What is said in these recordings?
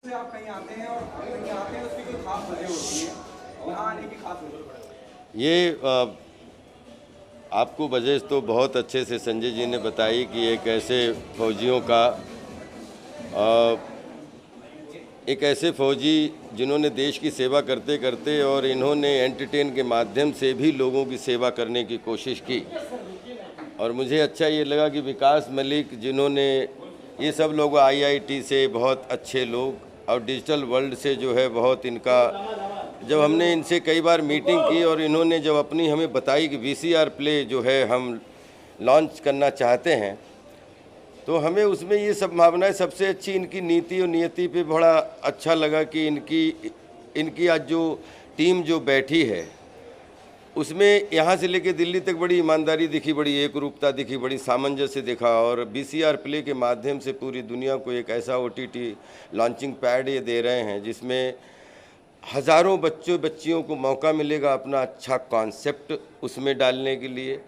से आप कहीं आते हैं और कहीं आते हैं उसकी कोई खास वजह होती है, यहाँ आने की खास वजह? ये आपको वजह तो बहुत अच्छे से संजय जी ने बताई कि एक ऐसे फौजियों का एक ऐसे फौजी जिन्होंने देश की सेवा करते करते और इन्होंने एंटरटेन के माध्यम से भी लोगों की सेवा करने की कोशिश की। और मुझे अच्छा ये लगा कि विकास मलिक जिन्होंने ये सब लोग आईआईटी से बहुत अच्छे लोग और डिजिटल वर्ल्ड से जो है बहुत इनका, जब हमने इनसे कई बार मीटिंग की और इन्होंने जब अपनी हमें बताई कि वीसीआर प्ले जो है हम लॉन्च करना चाहते हैं, तो हमें उसमें ये सब भावनाएं, सबसे अच्छी इनकी नीति और नियति पे बड़ा अच्छा लगा कि इनकी आज जो टीम जो बैठी है उसमें यहाँ से लेके दिल्ली तक बड़ी ईमानदारी दिखी, बड़ी एकरूपता दिखी, बड़ी सामंजस्य दिखा। और वीसीआर प्ले के माध्यम से पूरी दुनिया को एक ऐसा ओटीटी लॉन्चिंग पैड ये दे रहे हैं जिसमें हज़ारों बच्चियों को मौका मिलेगा अपना अच्छा कॉन्सेप्ट उसमें डालने के लिए।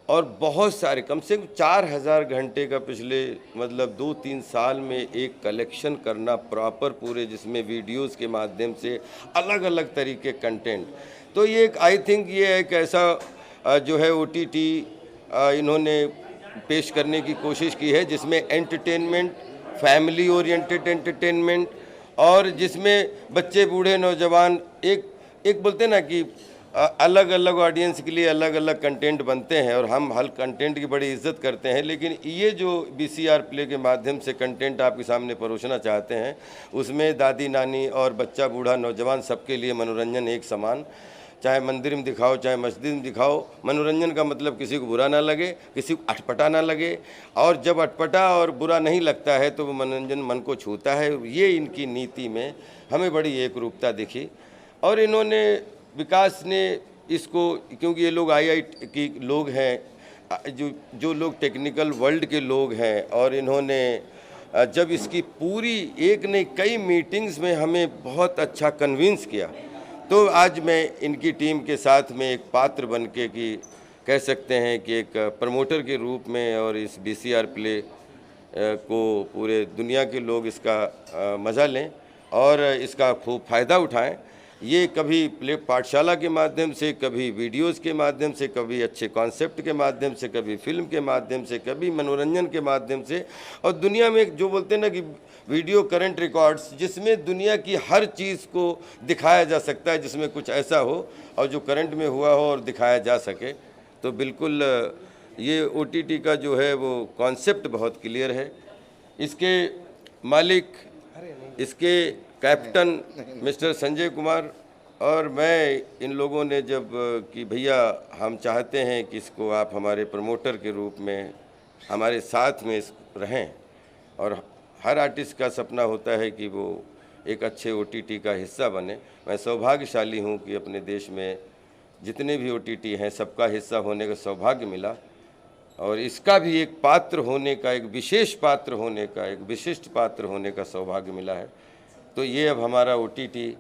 और बहुत सारे, कम से कम 4000 घंटे का पिछले मतलब 2-3 साल में एक कलेक्शन करना प्रॉपर पूरे, जिसमें वीडियोस के माध्यम से अलग अलग तरीके कंटेंट। तो ये एक, आई थिंक ये एक ऐसा जो है ओटीटी इन्होंने पेश करने की कोशिश की है जिसमें एंटरटेनमेंट, फैमिली ओरिएंटेड एंटरटेनमेंट, और जिसमें बच्चे बूढ़े नौजवान एक बोलते हैं ना कि अलग अलग ऑडियंस के लिए अलग अलग कंटेंट बनते हैं और हम हर कंटेंट की बड़ी इज्जत करते हैं। लेकिन ये जो वीसीआर प्ले के माध्यम से कंटेंट आपके सामने परोसना चाहते हैं उसमें दादी नानी और बच्चा बूढ़ा नौजवान सबके लिए मनोरंजन एक समान, चाहे मंदिर में दिखाओ चाहे मस्जिद में दिखाओ, मनोरंजन का मतलब किसी को बुरा ना लगे, किसी को अटपटा ना लगे। और जब अटपटा और बुरा नहीं लगता है तो वो मनोरंजन मन को छूता है। ये इनकी नीति में हमें बड़ी एकरूपता दिखी। और इन्होंने, विकास ने इसको, क्योंकि ये लोग आईआईटी के लोग हैं, जो लोग टेक्निकल वर्ल्ड के लोग हैं, और इन्होंने जब इसकी पूरी एक ने कई मीटिंग्स में हमें बहुत अच्छा कन्विंस किया, तो आज मैं इनकी टीम के साथ में एक पात्र बन के, कि कह सकते हैं कि एक प्रमोटर के रूप में, और इस वीसीआर प्ले को पूरे दुनिया के लोग इसका मज़ा लें और इसका खूब फ़ायदा उठाएं। ये कभी प्ले पाठशाला के माध्यम से, कभी वीडियोस के माध्यम से, कभी अच्छे कॉन्सेप्ट के माध्यम से, कभी फिल्म के माध्यम से, कभी मनोरंजन के माध्यम से, और दुनिया में जो बोलते हैं ना कि वीडियो करंट रिकॉर्ड्स, जिसमें दुनिया की हर चीज़ को दिखाया जा सकता है, जिसमें कुछ ऐसा हो और जो करंट में हुआ हो और दिखाया जा सके। तो बिल्कुल ये ओटीटी का जो है वो कॉन्सेप्ट बहुत क्लियर है। इसके मालिक, इसके कैप्टन मिस्टर संजय कुमार और मैं, इन लोगों ने जब कि भैया हम चाहते हैं कि इसको आप हमारे प्रमोटर के रूप में हमारे साथ में रहें, और हर आर्टिस्ट का सपना होता है कि वो एक अच्छे ओटीटी का हिस्सा बने। मैं सौभाग्यशाली हूँ कि अपने देश में जितने भी ओटीटी हैं सबका हिस्सा होने का सौभाग्य मिला, और इसका भी एक पात्र होने का, एक विशेष पात्र होने का, एक विशिष्ट पात्र होने का सौभाग्य मिला है। तो ये अब हमारा ओटीटी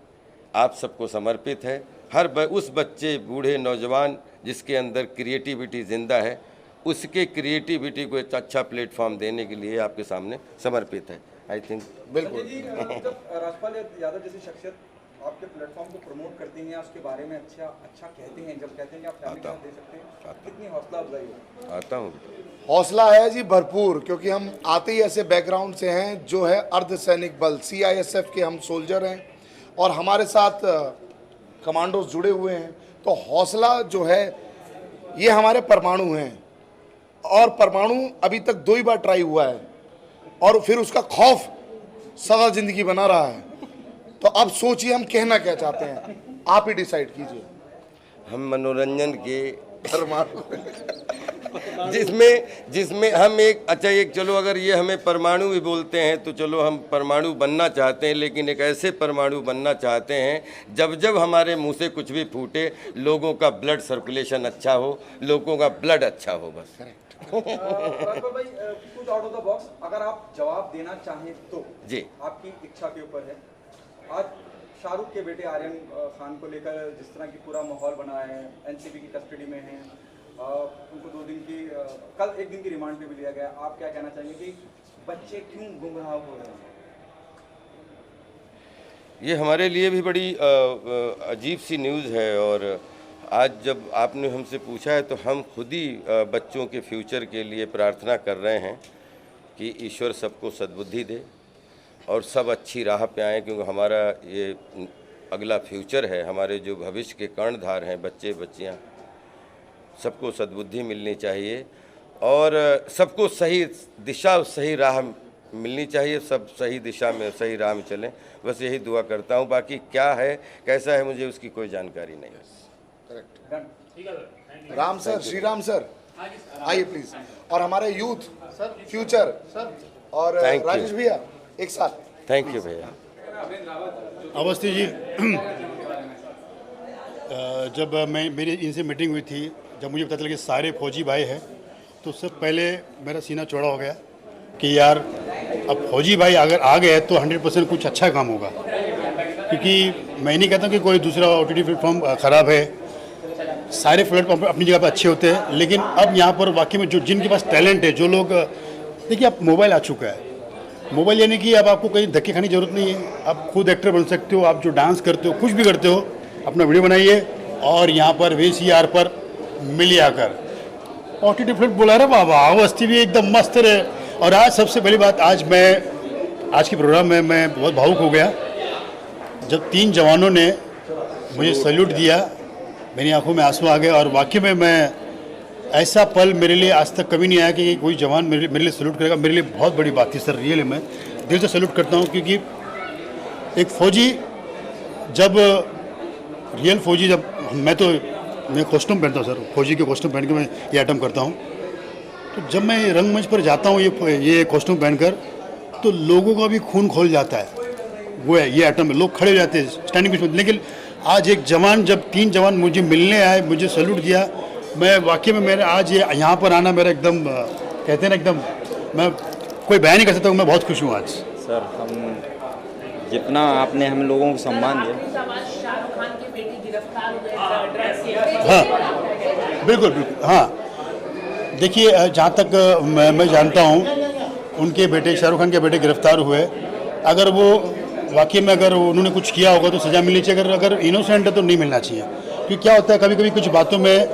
आप सबको समर्पित है। उस बच्चे बूढ़े नौजवान जिसके अंदर क्रिएटिविटी ज़िंदा है, उसके क्रिएटिविटी को एक अच्छा प्लेटफॉर्म देने के लिए आपके सामने समर्पित है। आई थिंक बिल्कुल। जब राजपाल यादव जैसी शख्सियत आपके प्लेटफॉर्म को प्रमोट करती हैं, उसके बारे में अच्छा कहते हैं, जब कहते हैं कि आप फैमिली के साथ दे सकते हैं, कितनी हौसला अफजाई हो? आता हूँ। हौसला है जी भरपूर, क्योंकि हम आते ही ऐसे बैकग्राउंड से हैं जो है अर्धसैनिक बल सीआईएसएफ के हम सोल्जर हैं, और हमारे साथ कमांडोज जुड़े हुए हैं। तो हौसला जो है ये हमारे परमाणु हैं, और परमाणु अभी तक 2 ही बार ट्राई हुआ है, और फिर उसका खौफ सदा जिंदगी बना रहा है। तो अब सोचिए हम कहना क्या चाहते हैं, आप ही डिसाइड कीजिए। हम मनोरंजन के परमाणु जिसमें हम एक चलो, अगर ये हमें परमाणु भी बोलते हैं तो चलो हम परमाणु बनना चाहते हैं, लेकिन एक ऐसे परमाणु बनना चाहते हैं जब हमारे मुंह से कुछ भी फूटे लोगों का ब्लड सर्कुलेशन अच्छा हो, लोगों का ब्लड अच्छा हो, बस। राजपाल भाई, कुछ आउट ऑफ द बॉक्स अगर आप जवाब देना चाहें तो जी, आपकी इच्छा के ऊपर है। आज शाहरुख के बेटे आर्यन खान को लेकर जिस तरह की पूरा माहौल बना है, एनसीबी की कस्टडी में हैं, उनको 2 दिन की, कल 1 दिन की रिमांड पे भी लिया गया। आप क्या कहना चाहेंगे कि बच्चे क्यों गुमराह हो रहे हैं? ये हमारे लिए भी बड़ी अजीब सी न्यूज़ है। और आज जब आपने हमसे पूछा है तो हम खुद ही बच्चों के फ्यूचर के लिए प्रार्थना कर रहे हैं कि ईश्वर सबको सद्बुद्धि दे और सब अच्छी राह पे आएँ, क्योंकि हमारा ये अगला फ्यूचर है, हमारे जो भविष्य के कर्णधार हैं बच्चे बच्चियाँ, सबको सद्बुद्धि मिलनी चाहिए और सबको सही दिशा सही राह मिलनी चाहिए, सब सही दिशा में सही राह में चलें, बस यही दुआ करता हूँ। बाकी क्या है कैसा है मुझे उसकी कोई जानकारी नहीं है। राम सर, श्री राम सर, आइए प्लीज। और हमारे यूथ फ्यूचर और Thank you. राजेश भैया एक साथ। थैंक यू भैया। अवस्थी जी, जब मेरी इनसे मीटिंग हुई थी, जब मुझे पता चला कि सारे फौजी भाई हैं, तो उससे पहले मेरा सीना चौड़ा हो गया कि यार अब फौजी भाई अगर आ गए तो 100% कुछ अच्छा काम होगा। क्योंकि मैं नहीं कहता कि कोई दूसरा OTT प्लेटफॉर्म ख़राब है, सारे प्लेटफॉर्म अपनी जगह पर अच्छे होते हैं, लेकिन अब यहाँ पर वाकई में जो जिनके पास टैलेंट है, जो लोग, देखिए अब मोबाइल आ चुका है, मोबाइल यानी कि अब आपको कहीं धक्के खाने की जरूरत नहीं है, आप खुद एक्टर बन सकते हो, आप जो डांस करते हो कुछ भी करते हो अपना वीडियो बनाइए और यहाँ पर VCR पर मिल आकर OTT प्लेट बोला रहे बाबा अवस्थी भी एकदम मस्त रहे। और आज सबसे पहली बात, आज के प्रोग्राम में मैं बहुत भावुक हो गया जब 3 जवानों ने मुझे सैल्यूट दिया, मेरी आंखों में आंसू आ गए। और वाकई में मैं ऐसा पल मेरे लिए आज तक कभी नहीं आया कि कोई जवान मेरे लिए सैल्यूट करेगा, मेरे लिए बहुत बड़ी बात थी सर। रियली मैं दिल से सैल्यूट करता हूँ, क्योंकि एक फ़ौजी जब रियल फ़ौजी जब मैं कॉस्ट्यूम पहनता हूँ सर, फौजी के कॉस्ट्यूम पहन के मैं ये आइटम करता हूँ, तो जब मैं रंगमंच पर जाता हूँ ये कॉस्ट्यूम पहनकर, तो लोगों का भी खून खोल जाता है। वो है ये आइटम, लोग खड़े हो जाते हैं स्टैंडिंग पिच में। लेकिन आज एक जवान, जब 3 जवान मुझे मिलने आए, मुझे सैल्यूट दिया, मैं वाकई में मेरे आज ये यहाँ पर आना मेरा एकदम कहते हैं ना, एकदम मैं कोई बयान नहीं कर सकता हूँ, मैं बहुत खुश हूँ आज। सर, हम जितना आपने हम लोगों को सम्मान दिया। हाँ बिल्कुल बिल्कुल, हाँ देखिए, जहाँ तक मैं जानता हूँ उनके बेटे शाहरुख खान के बेटे गिरफ्तार हुए, अगर वो वाकई में अगर उन्होंने कुछ किया होगा तो सज़ा मिलनी चाहिए, अगर इनोसेंट है तो नहीं मिलना चाहिए। क्योंकि क्या होता है, कभी कभी कुछ बातों में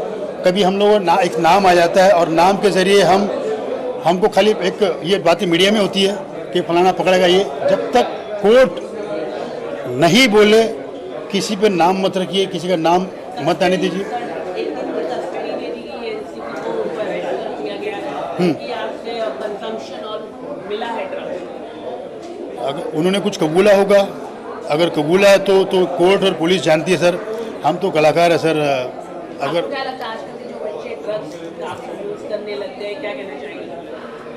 कभी हम लोग एक नाम आ जाता है और नाम के ज़रिए हमको खाली एक ये बातें मीडिया में होती है कि फलाना पकड़ेगा, ये जब तक कोर्ट नहीं बोले किसी पे नाम मत रखिए, किसी का नाम मत आने दीजिए। अगर उन्होंने कुछ कबूला होगा, अगर कबूला है तो कोर्ट और पुलिस जानती है सर, हम तो कलाकार है सर। अगर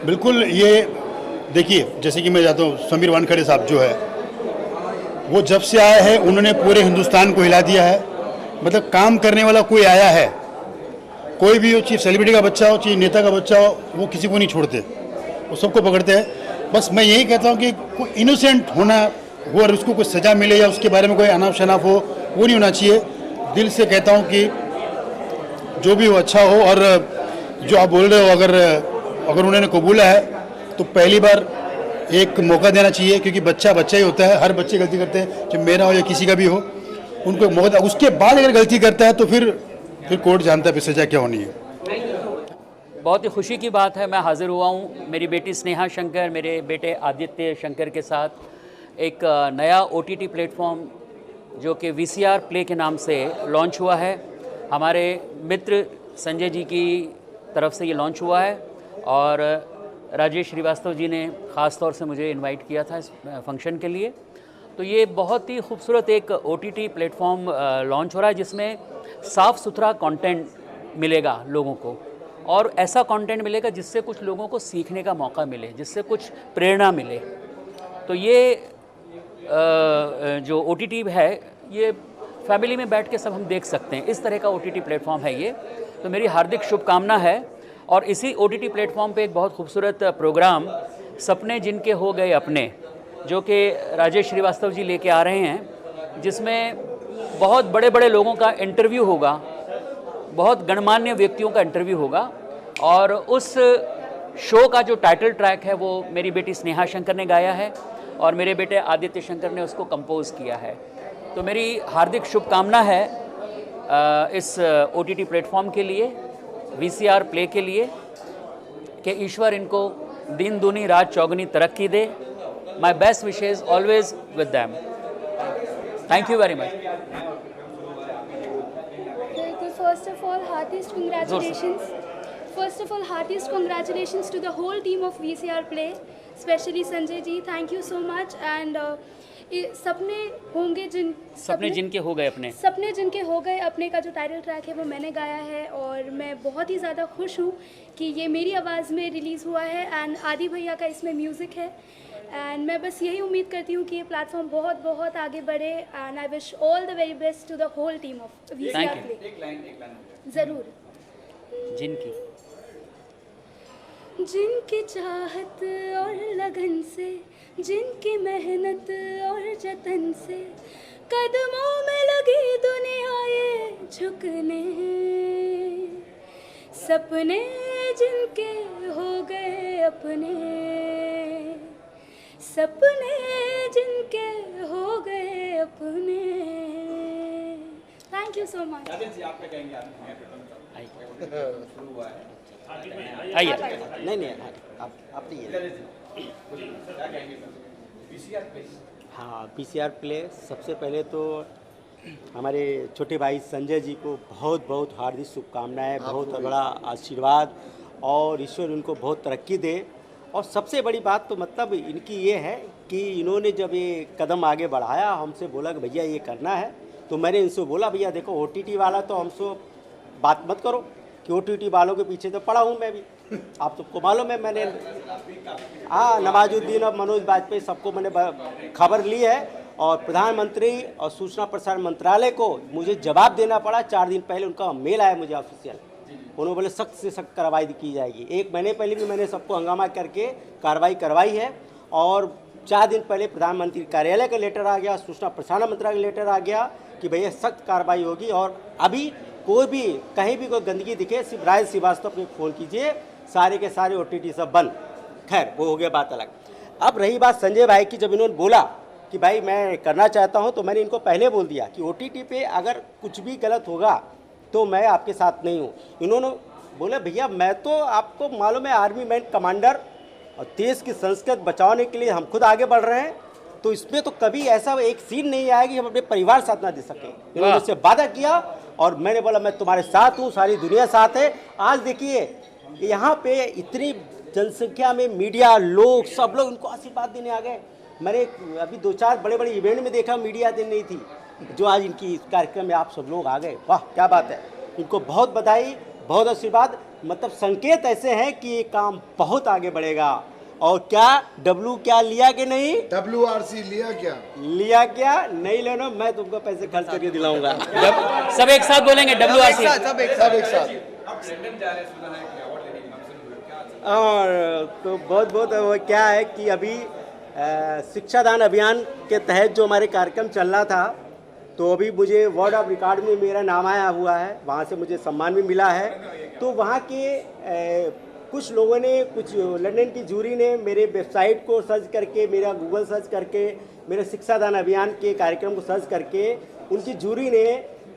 बिल्कुल, ये देखिए, जैसे कि मैं जाता हूँ, समीर वानखेड़े साहब जो है, वो जब से आए हैं उन्होंने पूरे हिंदुस्तान को हिला दिया है। मतलब काम करने वाला कोई आया है, कोई भी हो, चाहे सेलिब्रिटी का बच्चा हो, चाहे नेता का बच्चा हो, वो किसी को नहीं छोड़ते, वो सबको पकड़ते हैं। बस मैं यही कहता हूँ कि कोई इनोसेंट होना हो और उसको कोई सज़ा मिले या उसके बारे में कोई अनाप शनाप हो, वो नहीं होना चाहिए। दिल से कहता हूँ कि जो भी हो अच्छा हो। और जो आप बोल रहे हो, अगर उन्होंने कबूला है तो पहली बार एक मौका देना चाहिए, क्योंकि बच्चा ही होता है, हर बच्चे गलती करते हैं, चाहे मेरा हो या किसी का भी हो, उनको मौका। उसके बाद अगर गलती करता है तो फिर कोर्ट जानता है फिर सज़ा क्या होनी है। बहुत ही खुशी की बात है, मैं हाज़िर हुआ हूँ मेरी बेटी स्नेहा शंकर, मेरे बेटे आदित्य शंकर के साथ एक नया OTT प्लेटफॉर्म जो कि VCR प्ले के नाम से लॉन्च हुआ है। हमारे मित्र संजय जी की तरफ से ये लॉन्च हुआ है और राजेश श्रीवास्तव जी ने ख़ास तौर से मुझे इनवाइट किया था इस फंक्शन के लिए। तो ये बहुत ही खूबसूरत एक OTT प्लेटफॉर्म लॉन्च हो रहा है, जिसमें साफ़ सुथरा कंटेंट मिलेगा लोगों को, और ऐसा कंटेंट मिलेगा जिससे कुछ लोगों को सीखने का मौका मिले, जिससे कुछ प्रेरणा मिले। तो ये जो OTT है, ये फैमिली में बैठ के सब हम देख सकते हैं, इस तरह का OTT प्लेटफॉर्म है ये। तो मेरी हार्दिक शुभकामना है। और इसी OTT प्लेटफॉर्म पे एक बहुत खूबसूरत प्रोग्राम सपने जिनके हो गए अपने, जो कि राजेश श्रीवास्तव जी लेके आ रहे हैं, जिसमें बहुत बड़े बड़े लोगों का इंटरव्यू होगा, बहुत गणमान्य व्यक्तियों का इंटरव्यू होगा। और उस शो का जो टाइटल ट्रैक है वो मेरी बेटी स्नेहा शंकर ने गाया है। और मेरे बेटे आदित्य शंकर ने उसको कंपोज किया है। तो मेरी हार्दिक शुभकामना है इस OTT प्लेटफॉर्म के लिए, VCR प्ले के लिए, कि ईश्वर इनको दिन दूनी रात चौगुनी तरक्की दे। My best wishes always with them. Thank you very much. First of all, heartiest congratulations. First of all, heartiest congratulations to the whole team of VCR Play, especially Sanjay ji. Thank you so much. And सपने होंगे सपने जिनके हो गए अपने, सपने जिनके हो गए अपने का जो टाइटल ट्रैक है वो मैंने गाया है, और मैं बहुत ही ज़्यादा खुश हूँ कि ये मेरी आवाज़ में रिलीज़ हुआ है। एंड आदि भैया का इसमें म्यूज़िक है। एंड मैं बस यही उम्मीद करती हूँ कि ये प्लेटफॉर्म बहुत बहुत आगे बढ़े। And I wish all the very best to the whole team of VCR Play। एक लाइन ज़रूर। जिनकी चाहत और लगन से, जिनकी मेहनत और जतन से कदमों में लगी दुनिया ये झुकने, सपने जिनके हो गए अपने, सपने जिनके हो गए अपने। Thank you so much. जी आप क्या कहेंगे? शुरू हुआ है, आइए। नहीं आप क्या कहेंगे VCR प्ले? हाँ, VCR प्ले सबसे पहले तो हमारे छोटे भाई संजय जी को बहुत बहुत हार्दिक शुभकामनाएं, बहुत बड़ा आशीर्वाद, और ईश्वर उनको बहुत तरक्की दे। और सबसे बड़ी बात तो मतलब इनकी ये है कि इन्होंने जब ये कदम आगे बढ़ाया, हमसे बोला कि भैया ये करना है, तो मैंने इनसे बोला भैया देखो OTT वाला तो हमसे बात मत करो, कि OTT वालों के पीछे तो पड़ा हूँ मैं भी, आप सबको मालूम है। मैंने हाँ नवाजुद्दीन और मनोज वाजपेयी सबको मैंने खबर ली है, और प्रधानमंत्री और सूचना प्रसारण मंत्रालय को मुझे जवाब देना पड़ा। 4 दिन पहले उनका मेल आया मुझे ऑफिशियल, उन्होंने बोले सख्त से सख्त कार्रवाई की जाएगी। 1 महीने पहले भी मैंने सबको हंगामा करके कार्रवाई करवाई है, और 4 दिन पहले प्रधानमंत्री कार्यालय का लेटर आ गया, सूचना प्रसारण मंत्रालय का लेटर आ गया कि भैया सख्त कार्रवाई होगी। और अभी कोई भी कहीं भी कोई गंदगी दिखे, सिर्फ राज श्रीवास्तव को फ़ोन कीजिए, सारे के सारे OTT सब बंद। खैर वो हो गया बात अलग। अब रही बात संजय भाई की, जब इन्होंने बोला कि भाई मैं करना चाहता हूं, तो मैंने इनको पहले बोल दिया कि OTT पे अगर कुछ भी गलत होगा तो मैं आपके साथ नहीं हूं। इन्होंने बोला भैया मैं तो आपको मालूम है आर्मी मैन कमांडर, और देश की संस्कृति बचाने के लिए हम खुद आगे बढ़ रहे हैं, तो इसमें तो कभी ऐसा एक सीन नहीं आएगा कि हम अपने परिवार साथ ना दे सकें। इन्होंने उससे वादा किया, और मैंने बोला मैं तुम्हारे साथ हूँ, सारी दुनिया साथ है। आज देखिए यहाँ पे इतनी जनसंख्या में मीडिया लोग सब लोग उनको आशीर्वाद देने आ गए। मैंने अभी 2-4 बड़े इवेंट में देखा मीडिया दिन नहीं थी, जो आज इनकी इस कार्यक्रम में आप सब लोग आ गए। वाह क्या बात है, इनको बहुत बधाई, बहुत आशीर्वाद। मतलब संकेत ऐसे हैं कि ये काम बहुत आगे बढ़ेगा। और क्या क्या लिया कि नहीं? WRC लिया क्या नहीं लेना, मैं तुमको पैसे खर्च करके दिलाऊंगा। सब एक साथ बोलेंगे WRC। सब एक साथ। और तो बहुत वो क्या है कि अभी शिक्षादान अभियान के तहत जो हमारे कार्यक्रम चल रहा था, तो अभी मुझे वर्ड ऑफ रिकॉर्ड में मेरा नाम आया हुआ है, वहाँ से मुझे सम्मान भी मिला है। तो वहाँ के कुछ लोगों ने, कुछ लंदन की जूरी ने मेरे वेबसाइट को सर्च करके, मेरा गूगल सर्च करके, मेरे शिक्षादान अभियान के कार्यक्रम को सर्च करके, उनकी जूरी ने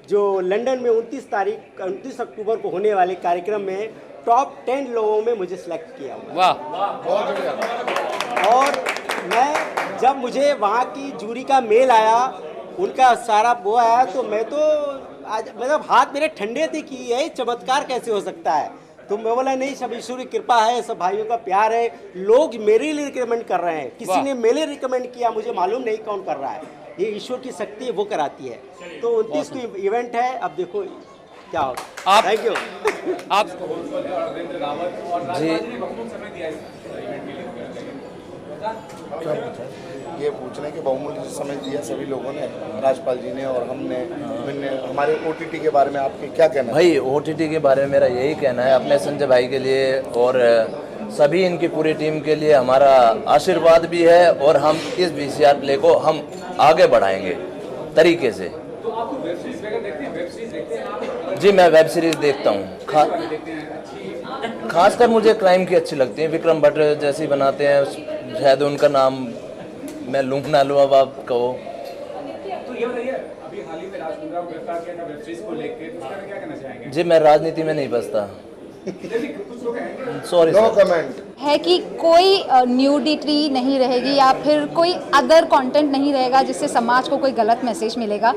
जो लंदन में 29 अक्टूबर को होने वाले कार्यक्रम में टॉप 10 लोगों में मुझे सिलेक्ट किया। वाह, बहुत बढ़िया। और मैं जब मुझे वहाँ की जूरी का मेल आया, उनका सारा वो आया, तो मैं तो आज मतलब हाथ मेरे ठंडे थे कि यही चमत्कार कैसे हो सकता है। तो मैं बोला नहीं, सब ईश्वर की कृपा है, सब भाइयों का प्यार है, लोग मेरे लिए रिकमेंड कर रहे हैं। किसी ने मेरे लिए रिकमेंड किया, मुझे मालूम नहीं कौन कर रहा है, ये ईश्वर की शक्ति है, वो कराती है। तो 29 को इवेंट है, अब देखो क्या होगा। आप थैंक यू। आप जी ये पूछने के बहुमूल्य समय दिया सभी लोगों ने, राजपाल जी ने और हमने हमारे OTT के बारे में आपके क्या कहना है? भाई OTT के बारे में मेरा यही कहना है, अपने संजय भाई के लिए और सभी इनकी पूरी टीम के लिए हमारा आशीर्वाद भी है, और हम इस VCR प्ले को हम आगे बढ़ाएंगे तरीके से। तो आप वेब सीरीज देखते हैं? वेब सीरीज देखते हैं? जी मैं वेब सीरीज देखता हूँ, खासकर मुझे क्राइम की अच्छी लगती है। विक्रम भट्ट जैसी बनाते हैं, शायद उनका नाम मैं लूँ ना लूँ, अब आप कहो। तो ये बताइए, अभी हाल ही में राज कुंद्रा को गिरफ्तार किया था वेब सीरीज को लेके, तो उसके बारे में क्या कहना चाहेंगे? जी मैं राजनीति में नहीं बसता, कुछ लोग हैं सॉरी नो सर। कमेंट। है कि कोई न्यूडिटी नहीं रहेगी या फिर कोई अदर कंटेंट नहीं रहेगा जिससे समाज को कोई गलत मैसेज मिलेगा।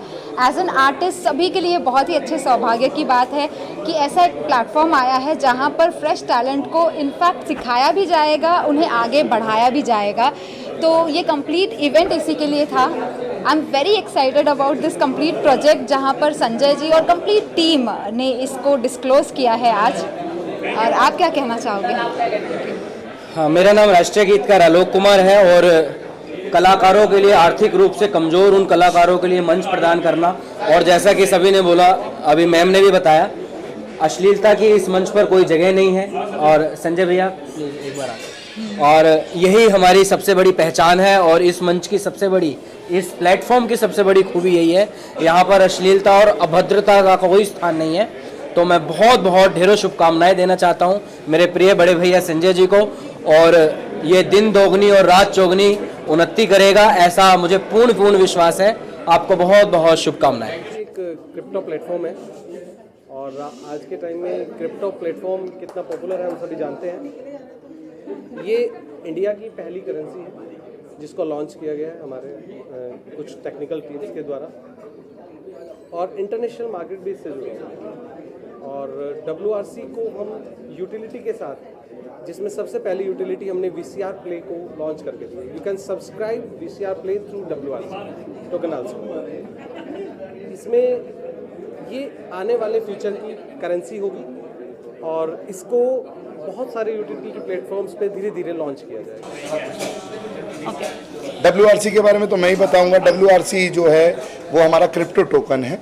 एज एन आर्टिस्ट सभी के लिए बहुत ही अच्छे सौभाग्य की बात है कि ऐसा एक प्लेटफॉर्म आया है जहां पर फ्रेश टैलेंट को इनफैक्ट सिखाया भी जाएगा, उन्हें आगे बढ़ाया भी जाएगा। तो ये कंप्लीट इवेंट इसी के लिए था। I am very excited about this complete project जहां पर संजय जी और कंप्लीट टीम ने इसको डिस्क्लोज किया है आज। और आप क्या कहना चाहोगे? हाँ, मेरा नाम राष्ट्रीय गीतकार आलोक कुमार है और कलाकारों के लिए आर्थिक रूप से कमज़ोर उन कलाकारों के लिए मंच प्रदान करना, और जैसा कि सभी ने बोला, अभी मैम ने भी बताया, अश्लीलता की इस मंच पर कोई जगह नहीं है। और संजय भैया एक बार और यही हमारी सबसे बड़ी पहचान है और इस मंच की सबसे बड़ी, इस प्लेटफॉर्म की सबसे बड़ी खूबी यही है, यहाँ पर अश्लीलता और अभद्रता का कोई स्थान नहीं है। तो मैं बहुत बहुत ढेरों शुभकामनाएं देना चाहता हूँ मेरे प्रिय बड़े भैया संजय जी को, और ये दिन दोगुनी और रात चौगुनी उन्नति करेगा, ऐसा मुझे पूर्ण विश्वास है। आपको बहुत बहुत शुभकामनाएं। एक क्रिप्टो प्लेटफॉर्म है और आज के टाइम में क्रिप्टो प्लेटफॉर्म कितना पॉपुलर है हम सभी जानते हैं। ये इंडिया की पहली करेंसी है जिसको लॉन्च किया गया है हमारे कुछ टेक्निकल टीम्स के द्वारा, और इंटरनेशनल मार्केट भी इससे जुड़ा है। और WRC को हम यूटिलिटी के साथ, जिसमें सबसे पहली यूटिलिटी हमने VCR प्ले को लॉन्च करके दी। You can subscribe VCR play through WRC token also. इसमें ये आने वाले फ्यूचर की करेंसी होगी और इसको बहुत सारे यूटिलिटी प्लेटफॉर्म्स पे धीरे धीरे लॉन्च किया जाएगा। WRC के बारे में तो मैं ही बताऊंगा। WRC जो है वो हमारा क्रिप्टो टोकन है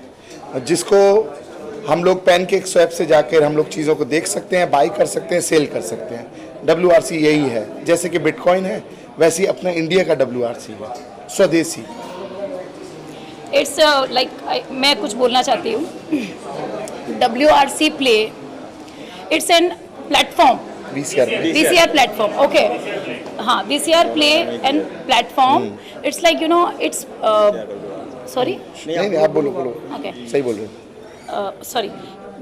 जिसको हम लोग पैनकेक स्वैप से जाकर हम लोग चीज़ों को देख सकते हैं, बाई कर सकते हैं, सेल कर सकते हैं। WRC यही है, जैसे कि बिटकॉइन है वैसे ही अपना इंडिया का WRC है, स्वदेशी। इट्स लाइक मैं कुछ बोलना चाहती हूँ। WRC play it's an platform, VCR platform, okay हाँ, VCR play and platform. It's like you no it's sorry नहीं आप बोलो ओके सही बोल रहे हो। सॉरी,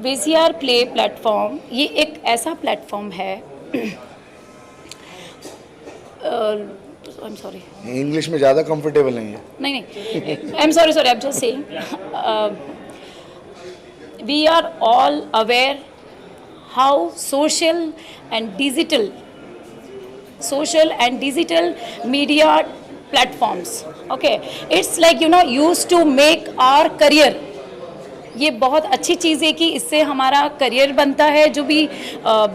VCR प्ले प्लेटफॉर्म ये एक ऐसा प्लेटफॉर्म है, आई एम सॉरी इंग्लिश में ज़्यादा कंफर्टेबल नहीं है। नहीं I am sorry I am just saying we are all aware how social and digital media platforms, okay, it's like you know used to make our career. ये बहुत अच्छी चीज़ है कि इससे हमारा करियर बनता है। जो भी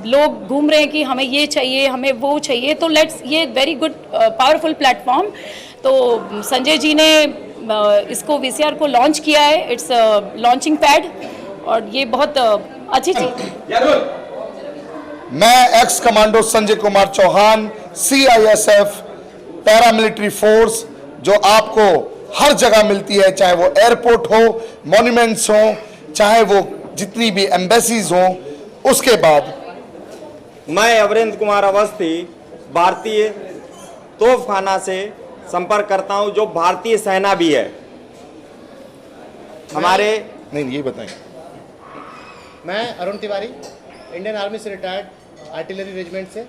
लोग घूम रहे हैं कि हमें ये चाहिए, हमें वो चाहिए, तो लेट्स, ये वेरी गुड पावरफुल प्लेटफॉर्म। तो संजय जी ने इसको VCR को लॉन्च किया है, इट्स लॉन्चिंग पैड, और ये बहुत अच्छी चीज़ है। मैं ex commando Sanjay Kumar Chauhan, CISF paramilitary force, जो आपको हर जगह मिलती है, चाहे वो एयरपोर्ट हो, मॉन्यूमेंट्स हो, चाहे वो जितनी भी एम्बेसीज हो। उसके बाद मैं अवरेंद्र कुमार अवस्थी भारतीय तोपखाना से संपर्क करता हूं, जो भारतीय सेना भी है हमारे। नहीं ये बताएं। मैं अरुण तिवारी, इंडियन आर्मी से रिटायर्ड आर्टिलरी रेजिमेंट से,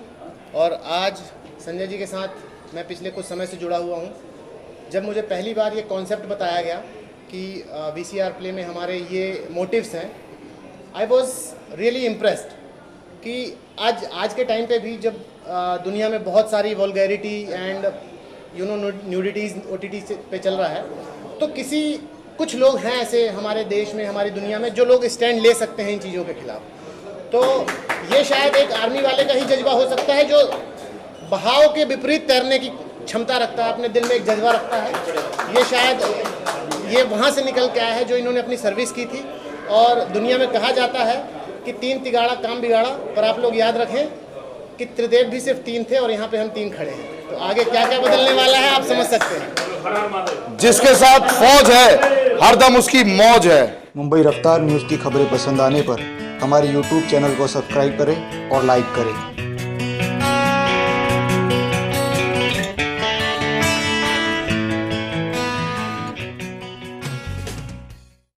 और आज संजय जी के साथ मैं पिछले कुछ समय से जुड़ा हुआ हूँ। जब मुझे पहली बार ये कॉन्सेप्ट बताया गया कि VCR प्ले में हमारे ये मोटिव्स हैं, आई वॉज रियली इम्प्रेस्ड कि आज के टाइम पे भी जब दुनिया में बहुत सारी vulgarity and you know nudities OTT पे चल रहा है, तो कुछ लोग हैं ऐसे हमारे देश में, हमारी दुनिया में, जो लोग स्टैंड ले सकते हैं इन चीज़ों के खिलाफ। तो ये शायद एक आर्मी वाले का ही जज्बा हो सकता है जो बहाव के विपरीत तैरने की क्षमता रखता है, अपने दिल में एक जज्बा रखता है। ये शायद ये वहाँ से निकल के आया है जो इन्होंने अपनी सर्विस की थी। और दुनिया में कहा जाता है कि 3 तिगाड़ा काम बिगाड़ा, पर आप लोग याद रखें कि त्रिदेव भी सिर्फ 3 थे और यहाँ पे हम 3 खड़े हैं। तो आगे क्या क्या बदलने वाला है आप समझ सकते हैं। जिसके साथ फौज है हरदम उसकी मौज है। मुंबई रफ्तार न्यूज़ की खबरें पसंद आने पर हमारे YouTube चैनल को सब्सक्राइब करें और लाइक करें।